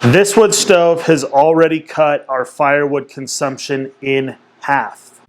This wood stove has already cut our firewood consumption in half.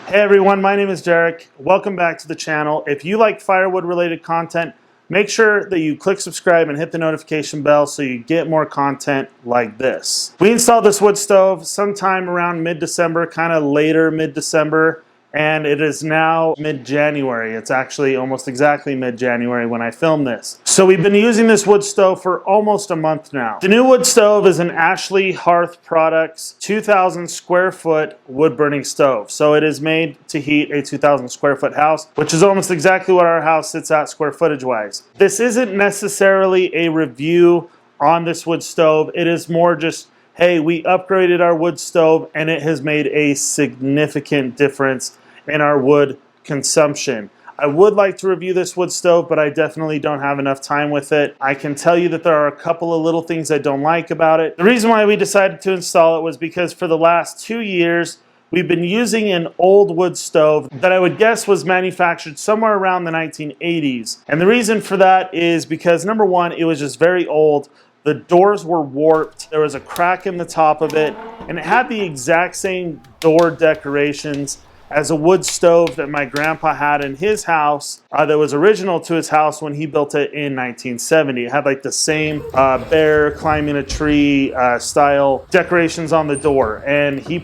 Hey everyone, my name is Derek. Welcome back to the channel. If you like firewood related content, make sure that you click subscribe and hit the notification bell so you get more content like this. We installed this wood stove sometime around mid-December, kind of later mid-December, and it is now mid-January. It's actually almost exactly mid-January when I filmed this. So we've been using this wood stove for almost a month now. The new wood stove is an Ashley Hearth Products 2,000 square foot wood burning stove. So it is made to heat a 2,000 square foot house, which is almost exactly what our house sits at square footage wise. This isn't necessarily a review on this wood stove. It is more just, hey, we upgraded our wood stove and it has made a significant difference in our wood consumption. I would like to review this wood stove, but I definitely don't have enough time with it. I can tell you that there are a couple of little things I don't like about it. The reason why we decided to install it was because for the last 2 years, we've been using an old wood stove that I would guess was manufactured somewhere around the 1980s. And the reason for that is because, number one, it was just very old. The doors were warped, there was a crack in the top of it, and it had the exact same door decorations as a wood stove that my grandpa had in his house that was original to his house when he built it in 1970. It had like the same bear climbing a tree style decorations on the door. And he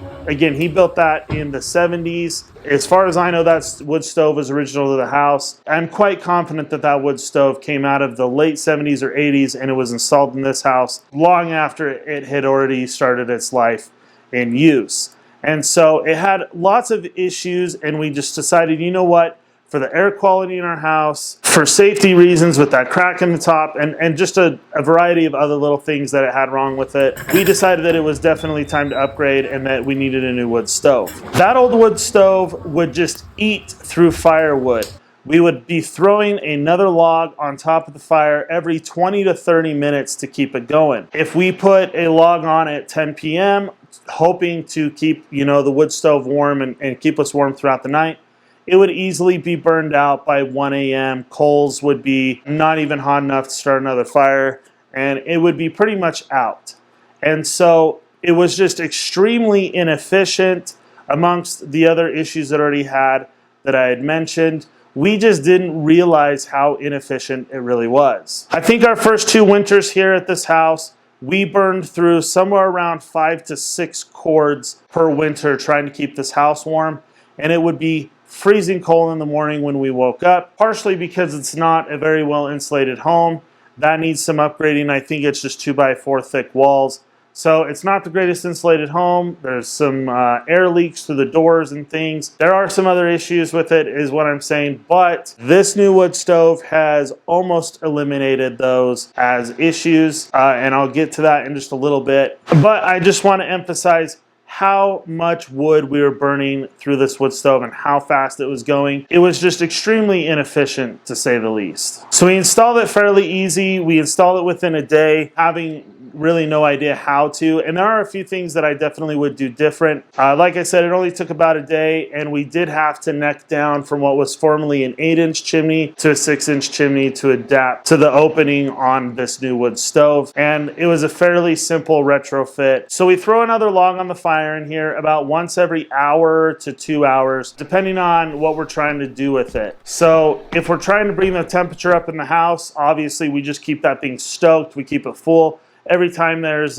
built that in the 70s. As far as I know, that wood stove is original to the house. I'm quite confident that that wood stove came out of the late 70s or 80s and it was installed in this house long after it had already started its life in use. And so it had lots of issues, and we just decided, you know what, for the air quality in our house, for safety reasons with that crack in the top, and just a variety of other little things that it had wrong with it, we decided that it was definitely time to upgrade and that we needed a new wood stove. That old wood stove would just eat through firewood. We would be throwing another log on top of the fire every 20 to 30 minutes to keep it going. If we put a log on at 10 p.m., hoping to keep, the wood stove warm and keep us warm throughout the night, it would easily be burned out by 1 a.m. Coals would be not even hot enough to start another fire, and it would be pretty much out. And so it was just extremely inefficient amongst the other issues that I already had that I had mentioned. We just didn't realize how inefficient it really was. I think our first 2 winters here at this house, we burned through somewhere around 5 to 6 cords per winter trying to keep this house warm, and it would be freezing cold in the morning when we woke up, partially because it's not a very well insulated home. That needs some upgrading. I think it's just 2x4 thick walls. So it's not the greatest insulated home. There's some air leaks through the doors and things. There are some other issues with it is what I'm saying, but this new wood stove has almost eliminated those as issues, and I'll get to that in just a little bit. But I just want to emphasize how much wood we were burning through this wood stove and how fast it was going. It was just extremely inefficient, to say the least. So we installed it fairly easy. We installed it within a day, having really no idea how to, and there are a few things that I definitely would do different. Like I said, it only took about a day, and we did have to neck down from what was formerly an 8-inch chimney to a 6-inch chimney to adapt to the opening on this new wood stove, and it was a fairly simple retrofit. So we throw another log on the fire in here about once every hour to 2 hours, depending on what we're trying to do with it. So if we're trying to bring the temperature up in the house, obviously we just keep that thing stoked, we keep it full. Every time there's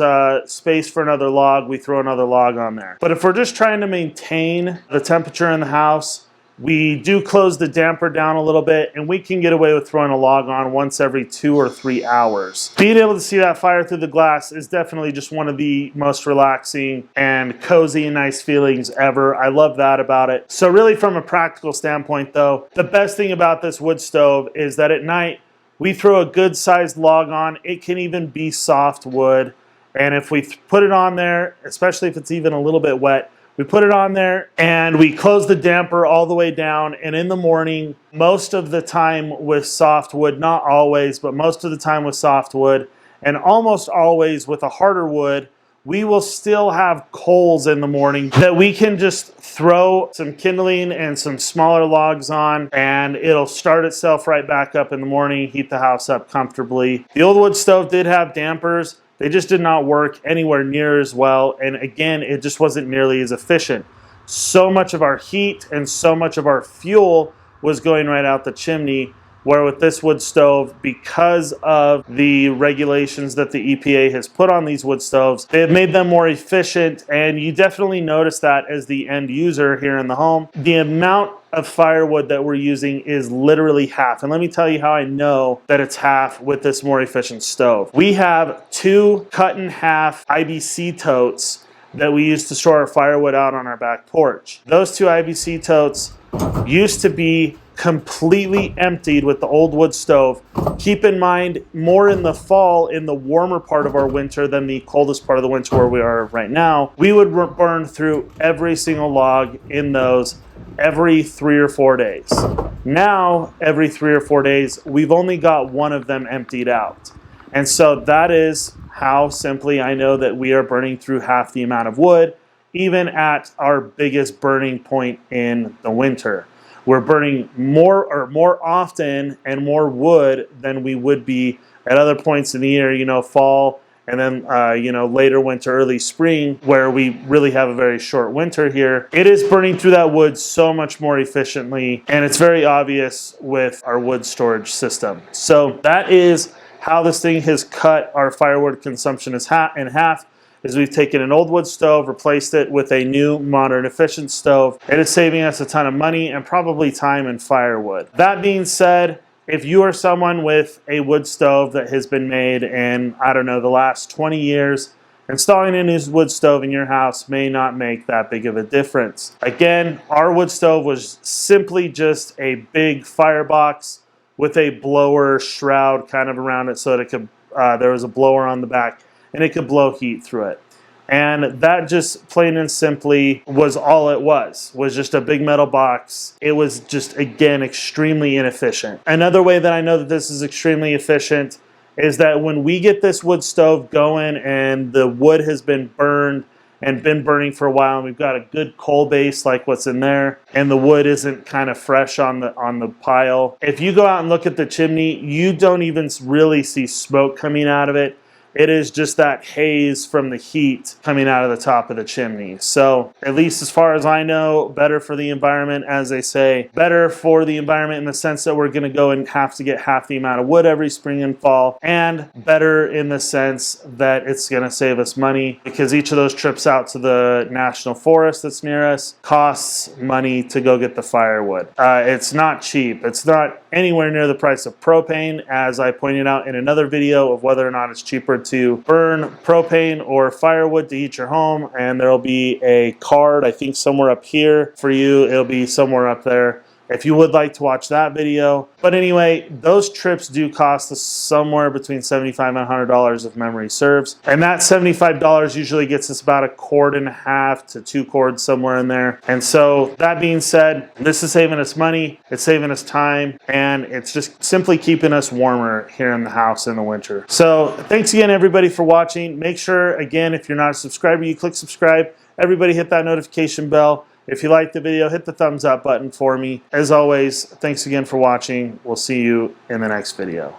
space for another log, we throw another log on there. But if we're just trying to maintain the temperature in the house, we do close the damper down a little bit, and we can get away with throwing a log on once every 2 or 3 hours. Being able to see that fire through the glass is definitely just one of the most relaxing and cozy and nice feelings ever. I love that about it. So really, from a practical standpoint though, the best thing about this wood stove is that at night, we throw a good sized log on. It can even be soft wood. And if we put it on there, especially if it's even a little bit wet, we put it on there and we close the damper all the way down. And in the morning, most of the time with softwood, not always, but most of the time with softwood, And almost always with a harder wood, we will still have coals in the morning that we can just throw some kindling and some smaller logs on, and it'll start itself right back up in the morning, heat the house up comfortably. The old wood stove did have dampers. They just did not work anywhere near as well. And again, it just wasn't nearly as efficient. So much of our heat and so much of our fuel was going right out the chimney, where with this wood stove, because of the regulations that the EPA has put on these wood stoves, they have made them more efficient, and you definitely notice that as the end user here in the home. The amount of firewood that we're using is literally half. And let me tell you how I know that it's half with this more efficient stove. We have 2 cut in half IBC totes that we use to store our firewood out on our back porch. Those 2 IBC totes used to be completely emptied with the old wood stove. Keep in mind, more in the fall, in the warmer part of our winter than the coldest part of the winter where we are right now, we would burn through every single log in those every 3 or 4 days. Now, every 3 or 4 days, we've only got one of them emptied out. And so that is how simply I know that we are burning through half the amount of wood, even at our biggest burning point in the winter. We're burning more often and more wood than we would be at other points in the year, you know, fall and then, you know, later winter, early spring, where we really have a very short winter here. It is burning through that wood so much more efficiently, and it's very obvious with our wood storage system. So that is how this thing has cut our firewood consumption in half. Is we've taken an old wood stove, replaced it with a new, modern, efficient stove. It is saving us a ton of money and probably time and firewood. That being said, if you are someone with a wood stove that has been made in, I don't know, the last 20 years, installing a new wood stove in your house may not make that big of a difference. Again, our wood stove was simply just a big firebox with a blower shroud kind of around it so that it could, there was a blower on the back, and it could blow heat through it. And that just plain and simply was all it was just a big metal box. It was just, again, extremely inefficient. Another way that I know that this is extremely efficient is that when we get this wood stove going and the wood has been burned and been burning for a while, and we've got a good coal base like what's in there, and the wood isn't kind of fresh on the pile. If you go out and look at the chimney, you don't even really see smoke coming out of it. It is just that haze from the heat coming out of the top of the chimney. So, at least as far as I know, better for the environment, as they say. Better for the environment in the sense that we're going to go and have to get half the amount of wood every spring and fall. And better in the sense that it's going to save us money, because each of those trips out to the national forest that's near us costs money to go get the firewood. It's not cheap. It's not anywhere near the price of propane, as I pointed out in another video of whether or not it's cheaper to burn propane or firewood to heat your home, and there'll be a card, I think somewhere up here for you. It'll be somewhere up there if you would like to watch that video. But anyway, those trips do cost us somewhere between $75 and $100 if memory serves. And that $75 usually gets us about 1.5 cords to 2 cords, somewhere in there. And so that being said, this is saving us money, it's saving us time, and it's just simply keeping us warmer here in the house in the winter. So thanks again, everybody, for watching. Make sure, again, if you're not a subscriber, you click subscribe. Everybody hit that notification bell. If you liked the video, hit the thumbs up button for me. As always, thanks again for watching. We'll see you in the next video.